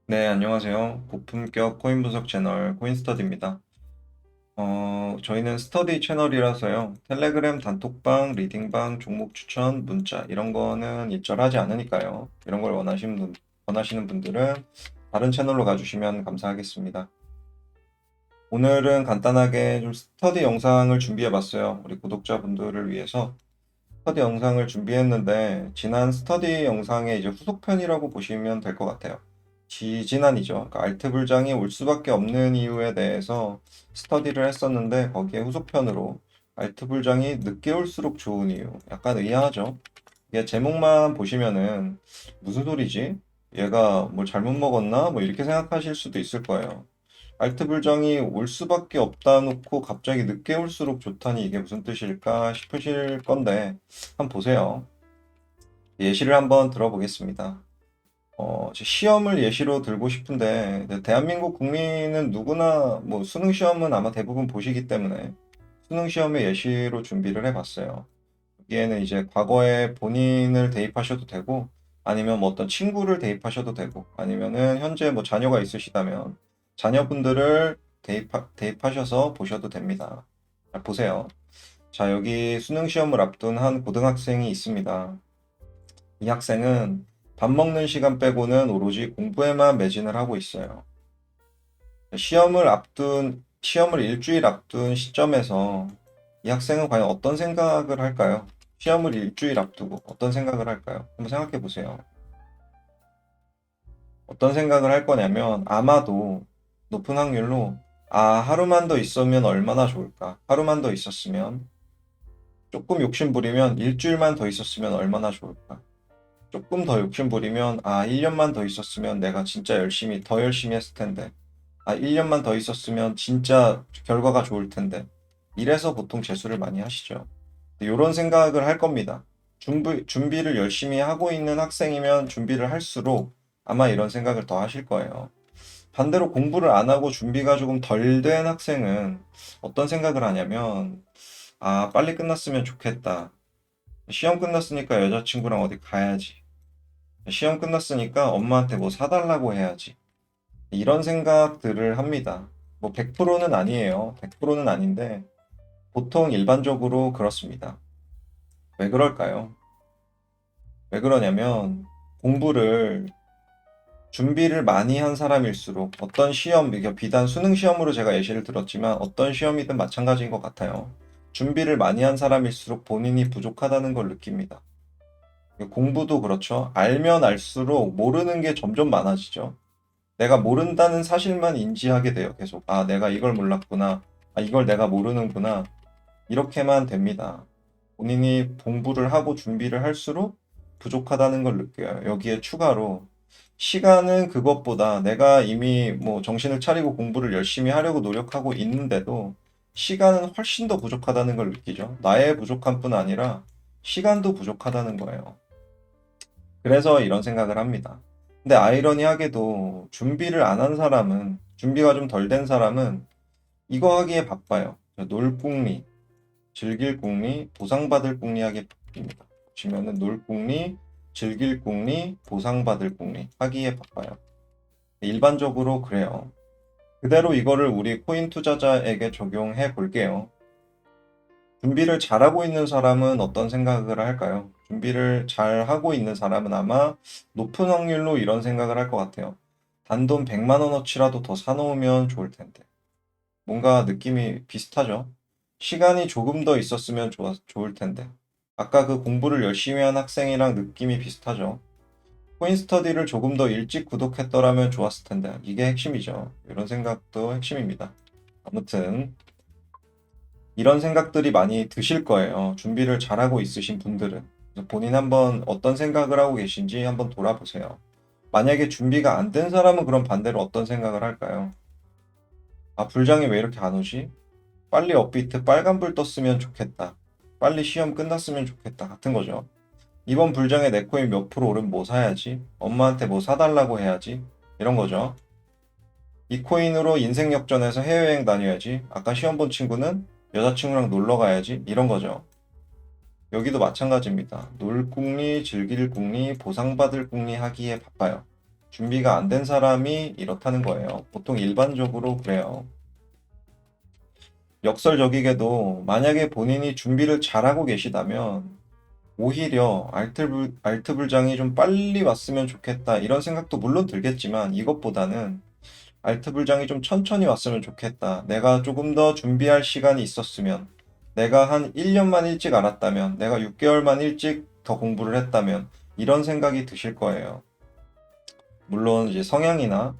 네, 안녕하세요. 고품격 코인 분석 채널 코인스터디입니다. 저희는 스터디 채널이라서요. 텔레그램 단톡방, 리딩방, 종목 추천, 문자 이런 거는 일절하지 않으니까요. 이런 걸 원하시는 분들은 다른 채널로 가주시면 감사하겠습니다. 오늘은 간단하게 좀 스터디 영상을 준비해 봤어요. 우리 구독자분들을 위해서 스터디 영상을 준비했는데 지난 스터디 영상의 이제 후속편이라고 보시면 될 것 같아요. 지지난이죠. 그러니까 알트 불장이 올 수밖에 없는 이유에 대해서 스터디를 했었는데 거기에 후속편으로 알트 불장이 늦게 올수록 좋은 이유. 약간 의아하죠. 이게 제목만 보시면은 무슨 소리지? 얘가 뭘 잘못 먹었나? 뭐 이렇게 생각하실 수도 있을 거예요. 알트 불장이 올 수밖에 없다 놓고 갑자기 늦게 올수록 좋다니 이게 무슨 뜻일까 싶으실 건데 한번 보세요. 예시를 한번 들어보겠습니다. 시험을 예시로 들고 싶은데 대한민국 국민은 누구나 뭐 수능 시험은 아마 대부분 보시기 때문에 수능 시험의 예시로 준비를 해봤어요. 여기에는 이제 과거에 본인을 대입하셔도 되고 아니면 뭐 어떤 친구를 대입하셔도 되고 아니면은 현재 뭐 자녀가 있으시다면 자녀분들을 대입하셔서 보셔도 됩니다. 자, 보세요. 자, 여기 수능 시험을 앞둔 한 고등학생이 있습니다. 이 학생은 밥 먹는 시간 빼고는 오로지 공부에만 매진을 하고 있어요. 시험을 일주일 앞둔 시점에서 이 학생은 과연 어떤 생각을 할까요? 시험을 일주일 앞두고 어떤 생각을 할까요? 한번 생각해 보세요. 어떤 생각을 할 거냐면 아마도 높은 확률로 하루만 더 있으면 얼마나 좋을까? 하루만 더 있었으면 조금 욕심 부리면 일주일만 더 있었으면 얼마나 좋을까? 조금 더 욕심 부리면 1년만 더 있었으면 내가 진짜 더 열심히 했을 텐데. 1년만 더 있었으면 진짜 결과가 좋을 텐데. 이래서 보통 재수를 많이 하시죠. 이런 생각을 할 겁니다. 준비를 열심히 하고 있는 학생이면 준비를 할수록 아마 이런 생각을 더 하실 거예요. 반대로 공부를 안 하고 준비가 조금 덜 된 학생은 어떤 생각을 하냐면, 빨리 끝났으면 좋겠다. 시험 끝났으니까 여자친구랑 어디 가야지. 시험 끝났으니까 엄마한테 뭐 사달라고 해야지. 이런 생각들을 합니다. 뭐 100%는 아니에요. 100%는 아닌데 보통 일반적으로 그렇습니다. 왜 그럴까요? 왜 그러냐면 공부를 준비를 많이 한 사람일수록 어떤 시험, 이게 비단 수능 시험으로 제가 예시를 들었지만 어떤 시험이든 마찬가지인 것 같아요. 준비를 많이 한 사람일수록 본인이 부족하다는 걸 느낍니다. 공부도 그렇죠. 알면 알수록 모르는 게 점점 많아지죠. 내가 모른다는 사실만 인지하게 돼요, 계속. 내가 이걸 몰랐구나. 이걸 내가 모르는구나. 이렇게만 됩니다. 본인이 공부를 하고 준비를 할수록 부족하다는 걸 느껴요. 여기에 추가로 시간은 그것보다 내가 이미 뭐 정신을 차리고 공부를 열심히 하려고 노력하고 있는데도 시간은 훨씬 더 부족하다는 걸 느끼죠. 나의 부족함뿐 아니라 시간도 부족하다는 거예요. 그래서 이런 생각을 합니다. 근데 아이러니하게도 준비를 안 한 사람은, 준비가 좀 덜 된 사람은 이거 하기에 바빠요. 놀 궁리, 즐길 궁리, 보상받을 궁리 하기에 바쁩니다. 보시면은 놀 궁리, 즐길 궁리, 보상받을 궁리 하기에 바빠요. 일반적으로 그래요. 그대로 이거를 우리 코인 투자자에게 적용해 볼게요. 준비를 잘하고 있는 사람은 어떤 생각을 할까요? 준비를 잘하고 있는 사람은 아마 높은 확률로 이런 생각을 할 것 같아요. 단돈 100만 원어치라도 더 사놓으면 좋을 텐데. 뭔가 느낌이 비슷하죠? 시간이 조금 더 있었으면 좋을 텐데. 아까 그 공부를 열심히 한 학생이랑 느낌이 비슷하죠? 코인 스터디를 조금 더 일찍 구독했더라면 좋았을 텐데. 이게 핵심이죠. 이런 생각도 핵심입니다. 아무튼 이런 생각들이 많이 드실 거예요. 준비를 잘하고 있으신 분들은. 그래서 본인 한번 어떤 생각을 하고 계신지 한번 돌아보세요. 만약에 준비가 안 된 사람은 그럼 반대로 어떤 생각을 할까요? 불장이 왜 이렇게 안 오지? 빨리 업비트 빨간불 떴으면 좋겠다. 빨리 시험 끝났으면 좋겠다. 같은 거죠. 이번 불장에 내 코인 몇 프로 오르면 뭐 사야지? 엄마한테 뭐 사달라고 해야지? 이런 거죠. 이 코인으로 인생 역전해서 해외여행 다녀야지. 아까 시험 본 친구는 여자친구랑 놀러 가야지. 이런 거죠. 여기도 마찬가지입니다. 놀 궁리, 즐길 궁리, 보상받을 궁리 하기에 바빠요. 준비가 안 된 사람이 이렇다는 거예요. 보통 일반적으로 그래요. 역설적이게도 만약에 본인이 준비를 잘하고 계시다면 오히려 알트불장이 좀 빨리 왔으면 좋겠다 이런 생각도 물론 들겠지만 이것보다는 알트불장이 좀 천천히 왔으면 좋겠다. 내가 조금 더 준비할 시간이 있었으면, 내가 한 1년만 일찍 알았다면, 내가 6개월만 일찍 더 공부를 했다면 이런 생각이 드실 거예요. 물론 이제 성향이나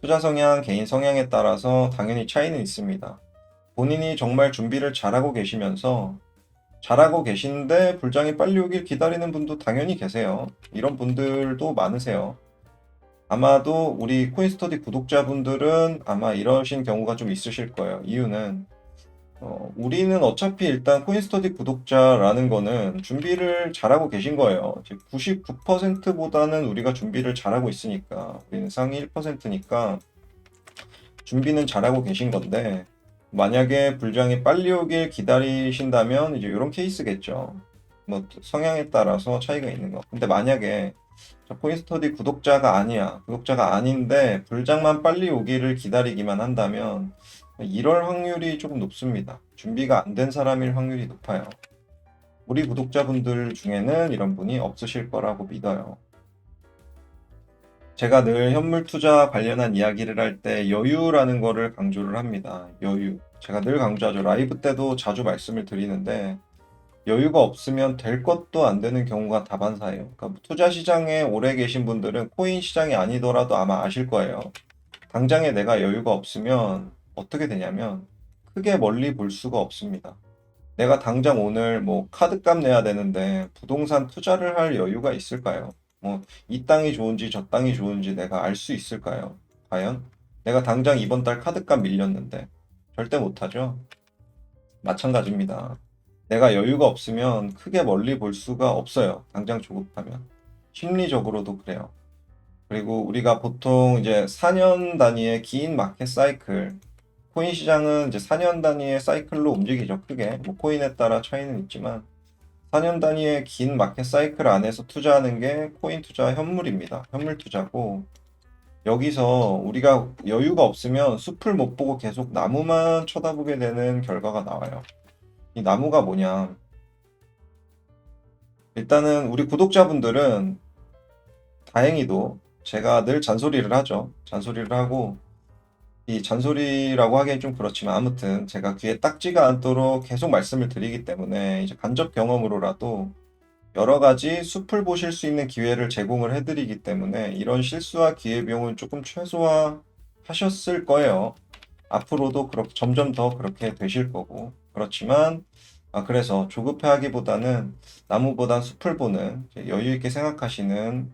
투자 성향, 개인 성향에 따라서 당연히 차이는 있습니다. 본인이 정말 준비를 잘하고 계시면서 잘하고 계신데 불장이 빨리 오길 기다리는 분도 당연히 계세요. 이런 분들도 많으세요. 아마도 우리 코인스터디 구독자분들은 아마 이러신 경우가 좀 있으실 거예요. 이유는 우리는 어차피 일단 코인스터디 구독자라는 거는 준비를 잘하고 계신 거예요. 99%보다는 우리가 준비를 잘하고 있으니까 우리는 상위 1%니까 준비는 잘하고 계신 건데 만약에 불장이 빨리 오길 기다리신다면 이제 이런 케이스겠죠. 뭐 성향에 따라서 차이가 있는 거. 근데 만약에 저 코인스터디 구독자가 아니야. 구독자가 아닌데 불장만 빨리 오기를 기다리기만 한다면 이럴 확률이 조금 높습니다. 준비가 안 된 사람일 확률이 높아요. 우리 구독자분들 중에는 이런 분이 없으실 거라고 믿어요. 제가 늘 현물 투자 관련한 이야기를 할 때 여유라는 거를 강조를 합니다. 여유. 제가 늘 강조하죠. 라이브 때도 자주 말씀을 드리는데 여유가 없으면 될 것도 안 되는 경우가 다반사예요. 그러니까 투자 시장에 오래 계신 분들은 코인 시장이 아니더라도 아마 아실 거예요. 당장에 내가 여유가 없으면 어떻게 되냐면 크게 멀리 볼 수가 없습니다. 내가 당장 오늘 뭐 카드값 내야 되는데 부동산 투자를 할 여유가 있을까요? 뭐 이 땅이 좋은지 저 땅이 좋은지 내가 알 수 있을까요? 과연? 내가 당장 이번 달 카드값 밀렸는데 절대 못하죠. 마찬가지입니다. 내가 여유가 없으면 크게 멀리 볼 수가 없어요. 당장 조급하면. 심리적으로도 그래요. 그리고 우리가 보통 이제 4년 단위의 긴 마켓 사이클, 코인 시장은 이제 4년 단위의 사이클로 움직이죠. 크게. 뭐 코인에 따라 차이는 있지만 4년 단위의 긴 마켓 사이클 안에서 투자하는 게 코인 투자 현물입니다. 현물 투자고 여기서 우리가 여유가 없으면 숲을 못 보고 계속 나무만 쳐다보게 되는 결과가 나와요. 이 나무가 뭐냐? 일단은 우리 구독자분들은 다행히도 제가 늘 잔소리를 하죠. 잔소리를 하고 이 잔소리라고 하기엔 좀 그렇지만 아무튼 제가 귀에 딱지가 않도록 계속 말씀을 드리기 때문에 이제 간접 경험으로라도 여러 가지 숲을 보실 수 있는 기회를 제공을 해드리기 때문에 이런 실수와 기회비용은 조금 최소화하셨을 거예요. 앞으로도 그렇게 점점 더 그렇게 되실 거고 그렇지만 그래서 조급해하기보다는 나무보단 숲을 보는 여유 있게 생각하시는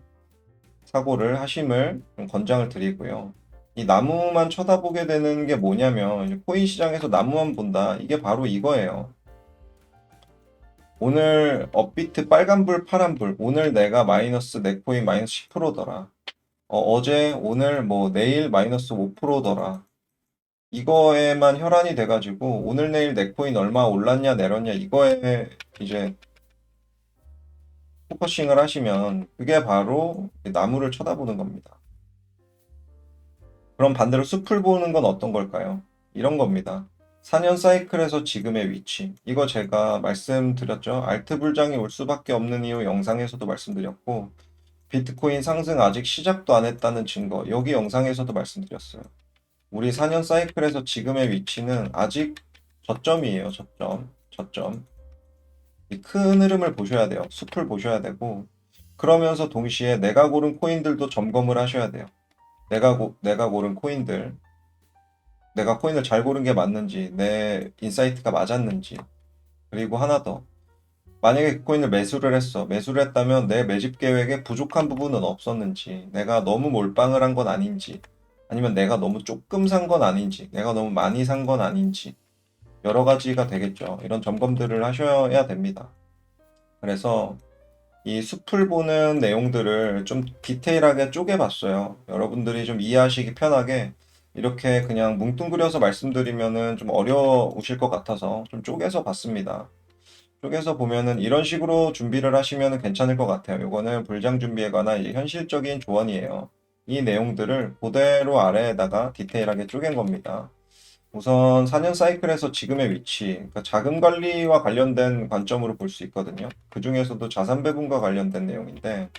사고를 하심을 좀 권장을 드리고요. 이 나무만 쳐다보게 되는 게 뭐냐면 이제 코인 시장에서 나무만 본다. 이게 바로 이거예요. 오늘 업비트 빨간불 파란불 오늘 내가 마이너스 내 코인 마이너스 10%더라. 어제 오늘 뭐 내일 마이너스 5%더라. 이거에만 혈안이 돼가지고 오늘 내일 내 코인 얼마 올랐냐 내렸냐 이거에 이제 포커싱을 하시면 그게 바로 나무를 쳐다보는 겁니다. 그럼 반대로 숲을 보는 건 어떤 걸까요? 이런 겁니다. 4년 사이클에서 지금의 위치. 이거 제가 말씀드렸죠. 알트 불장이 올 수밖에 없는 이유 영상에서도 말씀드렸고 비트코인 상승 아직 시작도 안 했다는 증거. 여기 영상에서도 말씀드렸어요. 우리 4년 사이클에서 지금의 위치는 아직 저점이에요. 저점. 저점. 이 큰 흐름을 보셔야 돼요. 숲을 보셔야 되고 그러면서 동시에 내가 고른 코인들도 점검을 하셔야 돼요. 내가 고른 코인들, 내가 코인을 잘 고른 게 맞는지, 내 인사이트가 맞았는지, 그리고 하나 더. 만약에 그 코인을 매수를 했어. 매수를 했다면 내 매집 계획에 부족한 부분은 없었는지, 내가 너무 몰빵을 한 건 아닌지, 아니면 내가 너무 조금 산 건 아닌지, 내가 너무 많이 산 건 아닌지, 여러 가지가 되겠죠. 이런 점검들을 하셔야 됩니다. 그래서 이 숲을 보는 내용들을 좀 디테일하게 쪼개봤어요. 여러분들이 좀 이해하시기 편하게 이렇게 그냥 뭉뚱그려서 말씀드리면은 좀 어려우실 것 같아서 좀 쪼개서 봤습니다. 쪼개서 보면은 이런 식으로 준비를 하시면 괜찮을 것 같아요. 이거는 불장 준비에 관한 이제 현실적인 조언이에요. 이 내용들을 그대로 아래에다가 디테일하게 쪼갠 겁니다. 우선 4년 사이클에서 지금의 위치, 그러니까 자금 관리와 관련된 관점으로 볼 수 있거든요. 그 중에서도 자산 배분과 관련된 내용인데,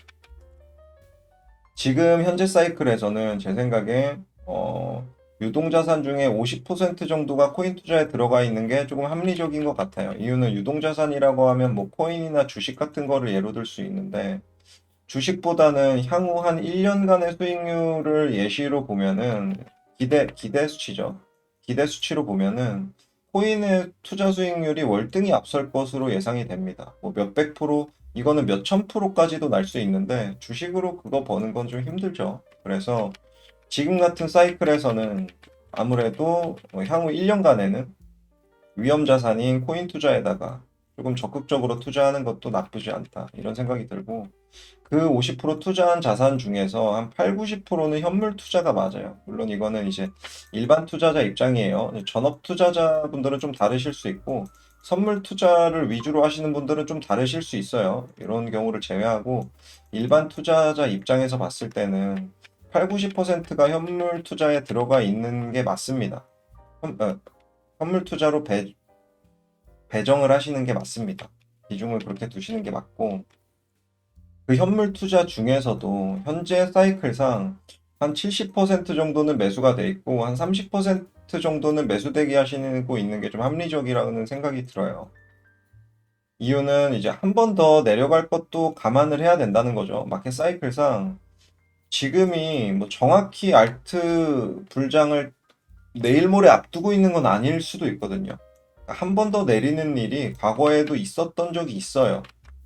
지금 현재 사이클에서는 제 생각에 유동자산 중에 50% 정도가 코인 투자에 들어가 있는 게 조금 합리적인 것 같아요. 이유는 유동자산이라고 하면 뭐 코인이나 주식 같은 거를 예로 들 수 있는데, 주식보다는 향후 한 1년간의 수익률을 예시로 보면은 기대 수치죠. 기대 수치로 보면은 코인의 투자 수익률이 월등히 앞설 것으로 예상이 됩니다. 뭐 몇백 프로, 이거는 몇천 프로까지도 날 수 있는데 주식으로 그거 버는 건 좀 힘들죠. 그래서 지금 같은 사이클에서는 아무래도 향후 1년간에는 위험 자산인 코인 투자에다가 조금 적극적으로 투자하는 것도 나쁘지 않다. 이런 생각이 들고 그 50% 투자한 자산 중에서 한 8, 90%는 현물 투자가 맞아요. 물론 이거는 이제 일반 투자자 입장이에요. 전업 투자자분들은 좀 다르실 수 있고, 선물 투자를 위주로 하시는 분들은 좀 다르실 수 있어요. 이런 경우를 제외하고, 일반 투자자 입장에서 봤을 때는 8, 90%가 현물 투자에 들어가 있는 게 맞습니다. 현물 투자로 배정을 하시는 게 맞습니다. 비중을 그렇게 두시는 게 맞고, 그 현물 투자 중에서도 현재 사이클상 한 70% 정도는 매수가 돼 있고 한 30% 정도는 매수대기 하시고 있는 게 좀 합리적이라는 생각이 들어요. 이유는 이제 한 번 더 내려갈 것도 감안을 해야 된다는 거죠. 마켓 사이클상 지금이 뭐 정확히 알트 불장을 내일 모레 앞두고 있는 건 아닐 수도 있거든요. 한 번 더 내리는 일이 과거에도 있었던 적이 있어요.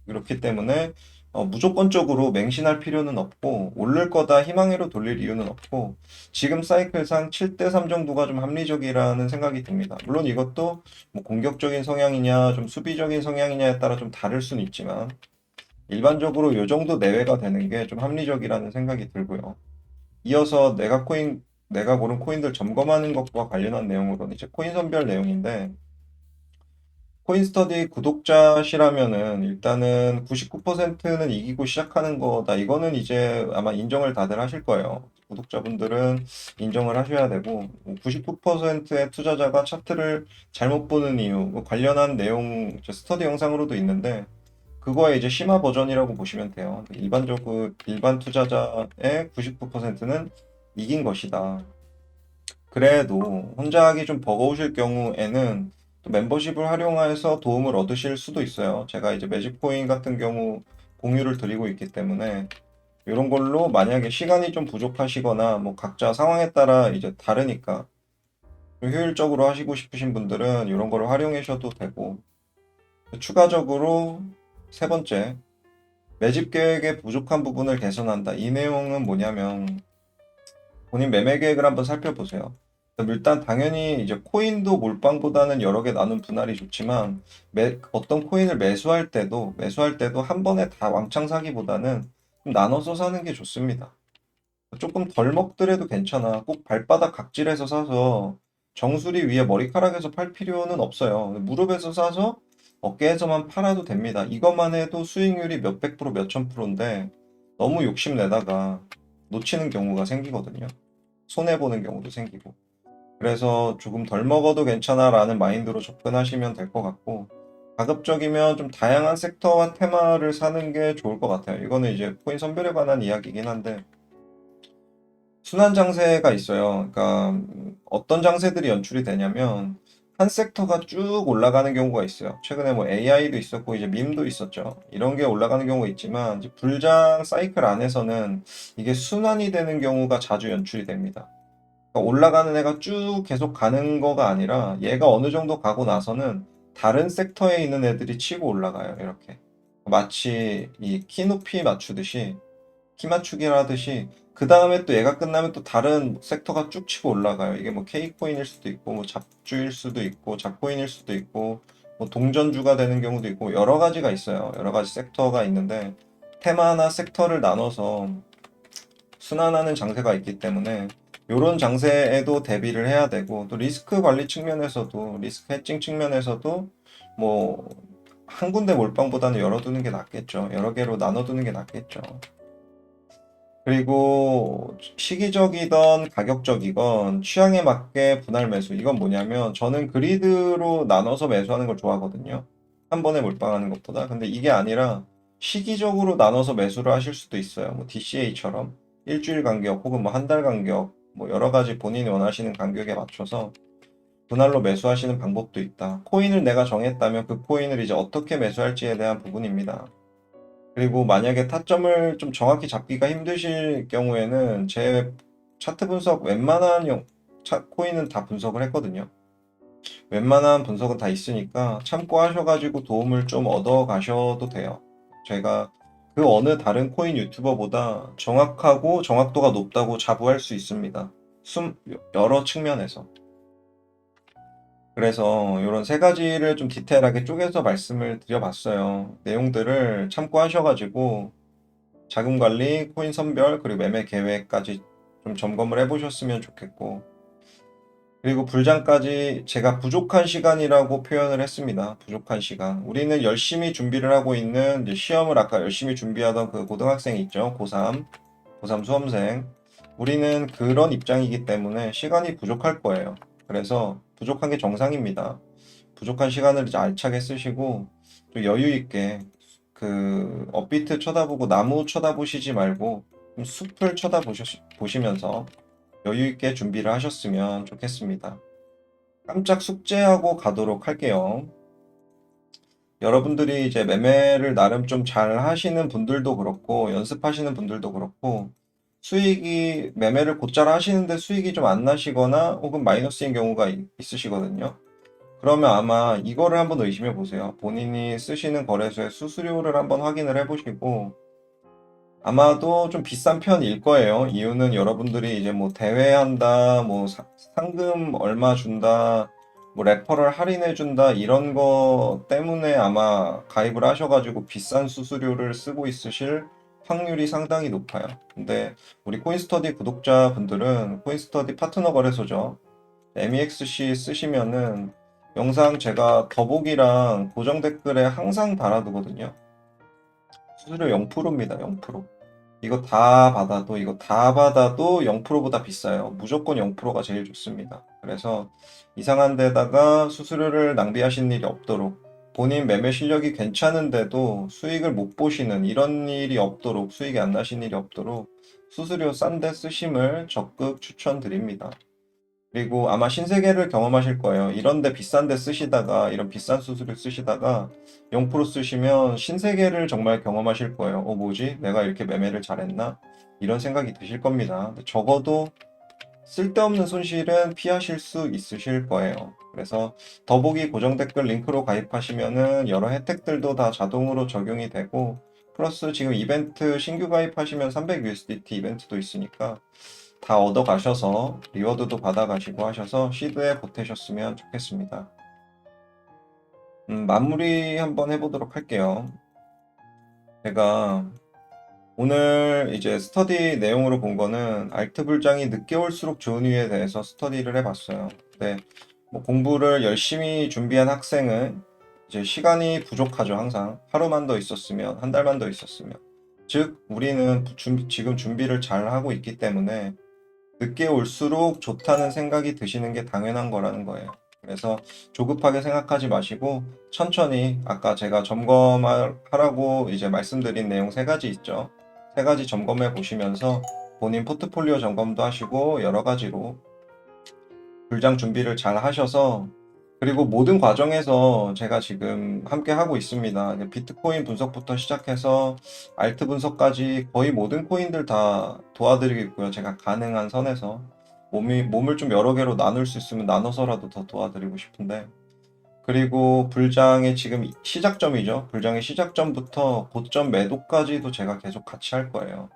그렇기 때문에 무조건적으로 맹신할 필요는 없고 오를 거다 희망으로 돌릴 이유는 없고 지금 사이클상 7대 3 정도가 좀 합리적이라는 생각이 듭니다. 물론 이것도 뭐 공격적인 성향이냐 좀 수비적인 성향이냐에 따라 좀 다를 수는 있지만 일반적으로 이 정도 내외가 되는 게 좀 합리적이라는 생각이 들고요. 이어서 내가 고른 코인들 점검하는 것과 관련한 내용으로는 이제 코인 선별 내용인데 코인스터디 구독자시라면은 일단은 99%는 이기고 시작하는 거다. 이거는 이제 아마 인정을 다들 하실 거예요. 구독자분들은 인정을 하셔야 되고 99%의 투자자가 차트를 잘못 보는 이유 뭐 관련한 내용 저 스터디 영상으로도 있는데 그거의 이제 심화 버전이라고 보시면 돼요. 일반적으로 일반 투자자의 99%는 이긴 것이다. 그래도 혼자 하기 좀 버거우실 경우에는 또 멤버십을 활용해서 도움을 얻으실 수도 있어요. 제가 이제 매직코인 같은 경우 공유를 드리고 있기 때문에 이런 걸로 만약에 시간이 좀 부족하시거나 뭐 각자 상황에 따라 이제 다르니까 좀 효율적으로 하시고 싶으신 분들은 이런 거를 활용하셔도 되고 추가적으로 세 번째 매집 계획의 부족한 부분을 개선한다. 이 내용은 뭐냐면 본인 매매 계획을 한번 살펴보세요. 일단 당연히 이제 코인도 몰빵보다는 여러 개 나눈 분할이 좋지만 어떤 코인을 매수할 때도 한 번에 다 왕창 사기보다는 좀 나눠서 사는 게 좋습니다. 조금 덜 먹더라도 괜찮아. 꼭 발바닥 각질에서 사서 정수리 위에 머리카락에서 팔 필요는 없어요. 무릎에서 사서 어깨에서만 팔아도 됩니다. 이것만 해도 수익률이 몇백 프로, 몇천 프로인데 너무 욕심내다가 놓치는 경우가 생기거든요. 손해보는 경우도 생기고. 그래서 조금 덜 먹어도 괜찮아라는 마인드로 접근하시면 될 것 같고, 가급적이면 좀 다양한 섹터와 테마를 사는 게 좋을 것 같아요. 이거는 이제 코인 선별에 관한 이야기이긴 한데, 순환 장세가 있어요. 그러니까 어떤 장세들이 연출이 되냐면, 한 섹터가 쭉 올라가는 경우가 있어요. 최근에 뭐 AI도 있었고, 이제 밈도 있었죠. 이런 게 올라가는 경우가 있지만, 이제 불장 사이클 안에서는 이게 순환이 되는 경우가 자주 연출이 됩니다. 그러니까 올라가는 애가 쭉 계속 가는 거가 아니라 얘가 어느 정도 가고 나서는 다른 섹터에 있는 애들이 치고 올라가요. 이렇게. 마치 이 키 높이 맞추듯이 키 맞추기를 하듯이 그 다음에 또 얘가 끝나면 또 다른 섹터가 쭉 치고 올라가요. 이게 뭐 K코인일 수도 있고 뭐 잡주일 수도 있고 잡코인일 수도 있고 뭐 동전주가 되는 경우도 있고 여러 가지가 있어요. 여러 가지 섹터가 있는데 테마나 섹터를 나눠서 순환하는 장세가 있기 때문에 이런 장세에도 대비를 해야 되고 또 리스크 관리 측면에서도 리스크 해칭 측면에서도 뭐 한 군데 몰빵보다는 열어두는 게 낫겠죠. 여러 개로 나눠두는 게 낫겠죠. 그리고 시기적이건 가격적이건 취향에 맞게 분할 매수. 이건 뭐냐면 저는 그리드로 나눠서 매수하는 걸 좋아하거든요. 한 번에 몰빵하는 것보다. 근데 이게 아니라 시기적으로 나눠서 매수를 하실 수도 있어요. 뭐 DCA처럼 일주일 간격 혹은 뭐 한 달 간격 뭐 여러 가지 본인이 원하시는 간격에 맞춰서 분할로 매수하시는 방법도 있다. 코인을 내가 정했다면 그 코인을 이제 어떻게 매수할지에 대한 부분입니다. 그리고 만약에 타점을 좀 정확히 잡기가 힘드실 경우에는 제 차트 분석 웬만한 코인은 다 분석을 했거든요. 웬만한 분석은 다 있으니까 참고하셔가지고 도움을 좀 얻어 가셔도 돼요. 제가 그 어느 다른 코인 유튜버보다 정확하고 정확도가 높다고 자부할 수 있습니다. 여러 측면에서. 그래서 이런 세 가지를 좀 디테일하게 쪼개서 말씀을 드려봤어요. 내용들을 참고하셔가지고 자금 관리, 코인 선별, 그리고 매매 계획까지 좀 점검을 해보셨으면 좋겠고, 그리고 불장까지 제가 부족한 시간이라고 표현을 했습니다. 부족한 시간. 우리는 열심히 준비를 하고 있는 이제 시험을 아까 열심히 준비하던 그 고등학생 있죠? 고3, 고3 수험생. 우리는 그런 입장이기 때문에 시간이 부족할 거예요. 그래서 부족한 게 정상입니다. 부족한 시간을 이제 알차게 쓰시고 좀 여유 있게 그 업비트 쳐다보고 나무 쳐다보시지 말고 좀 숲을 쳐다보시면서 여유 있게 준비를 하셨으면 좋겠습니다. 깜짝 숙제하고 가도록 할게요. 여러분들이 이제 매매를 나름 좀 잘 하시는 분들도 그렇고 연습하시는 분들도 그렇고 수익이 매매를 곧잘 하시는데 수익이 좀 안 나시거나 혹은 마이너스인 경우가 있으시거든요. 그러면 아마 이거를 한번 의심해 보세요. 본인이 쓰시는 거래소의 수수료를 한번 확인을 해 보시고 아마도 좀 비싼 편일 거예요. 이유는 여러분들이 이제 뭐 대회한다, 뭐 상금 얼마 준다, 뭐 레퍼럴 할인해 준다 이런 거 때문에 아마 가입을 하셔가지고 비싼 수수료를 쓰고 있으실 확률이 상당히 높아요. 근데 우리 코인스터디 구독자분들은 코인스터디 파트너 거래소죠. MEXC 쓰시면은 영상 제가 더보기랑 고정 댓글에 항상 달아두거든요. 수수료 0%입니다. 0%. 이거 다 받아도 0%보다 비싸요. 무조건 0%가 제일 좋습니다. 그래서 이상한 데다가 수수료를 낭비하시는 일이 없도록 본인 매매 실력이 괜찮은데도 수익을 못 보시는 이런 일이 없도록 수익이 안 나신 일이 없도록 수수료 싼 데 쓰심을 적극 추천드립니다. 그리고 아마 신세계를 경험하실 거예요. 이런데 비싼 데 쓰시다가, 이런 비싼 수수료 쓰시다가 0% 쓰시면 신세계를 정말 경험하실 거예요. 뭐지? 내가 이렇게 매매를 잘했나? 이런 생각이 드실 겁니다. 근데 적어도 쓸데없는 손실은 피하실 수 있으실 거예요. 그래서 더보기 고정 댓글 링크로 가입하시면은 여러 혜택들도 다 자동으로 적용이 되고, 플러스 지금 이벤트 신규 가입하시면 300USDT 이벤트도 있으니까 다 얻어 가셔서 리워드도 받아 가시고 하셔서 시드에 보태셨으면 좋겠습니다. 마무리 한번 해보도록 할게요. 제가 오늘 이제 스터디 내용으로 본 거는 알트 불장이 늦게 올수록 좋은 이유에 대해서 스터디를 해봤어요. 근데 뭐 공부를 열심히 준비한 학생은 이제 시간이 부족하죠, 항상. 하루만 더 있었으면, 한 달만 더 있었으면. 즉, 우리는 지금 준비를 잘 하고 있기 때문에 늦게 올수록 좋다는 생각이 드시는 게 당연한 거라는 거예요. 그래서 조급하게 생각하지 마시고 천천히 아까 제가 점검하라고 이제 말씀드린 내용 세 가지 있죠. 세 가지 점검해 보시면서 본인 포트폴리오 점검도 하시고 여러 가지로 불장 준비를 잘 하셔서 그리고 모든 과정에서 제가 지금 함께 하고 있습니다. 비트코인 분석부터 시작해서 알트 분석까지 거의 모든 코인들 다 도와드리고 있고요. 제가 가능한 선에서 몸을 좀 여러 개로 나눌 수 있으면 나눠서라도 더 도와드리고 싶은데 그리고 불장의 지금 시작점이죠. 불장의 시작점부터 고점 매도까지도 제가 계속 같이 할 거예요.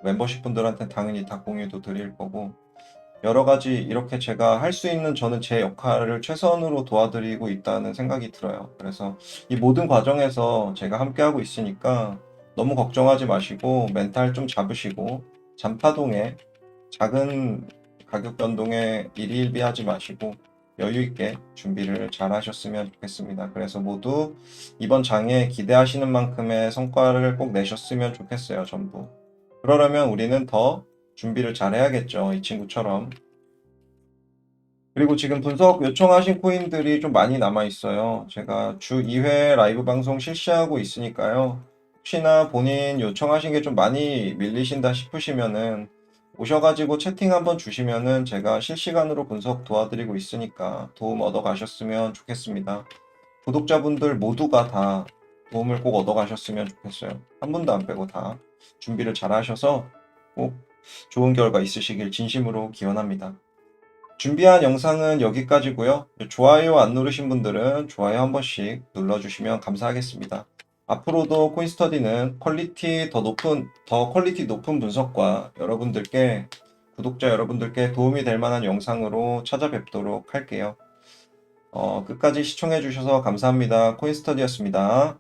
멤버십 분들한테 당연히 다 공유도 드릴 거고 여러 가지 이렇게 제가 할 수 있는 저는 제 역할을 최선으로 도와드리고 있다는 생각이 들어요. 그래서 이 모든 과정에서 제가 함께하고 있으니까 너무 걱정하지 마시고 멘탈 좀 잡으시고 잔파동에 작은 가격 변동에 일희일비하지 마시고 여유 있게 준비를 잘 하셨으면 좋겠습니다. 그래서 모두 이번 장에 기대하시는 만큼의 성과를 꼭 내셨으면 좋겠어요, 전부. 그러려면 우리는 더 준비를 잘 해야겠죠. 이 친구처럼. 그리고 지금 분석 요청하신 코인들이 좀 많이 남아 있어요. 제가 주 2회 라이브 방송 실시하고 있으니까요. 혹시나 본인 요청하신 게 좀 많이 밀리신다 싶으시면은 오셔가지고 채팅 한번 주시면은 제가 실시간으로 분석 도와드리고 있으니까 도움 얻어 가셨으면 좋겠습니다. 구독자분들 모두가 다 도움을 꼭 얻어 가셨으면 좋겠어요. 한 분도 안 빼고 다 준비를 잘 하셔서 꼭 좋은 결과 있으시길 진심으로 기원합니다. 준비한 영상은 여기까지고요. 좋아요 안 누르신 분들은 좋아요 한 번씩 눌러주시면 감사하겠습니다. 앞으로도 코인스터디는 더 퀄리티 높은 분석과 구독자 여러분들께 도움이 될 만한 영상으로 찾아뵙도록 할게요. 끝까지 시청해주셔서 감사합니다. 코인스터디였습니다.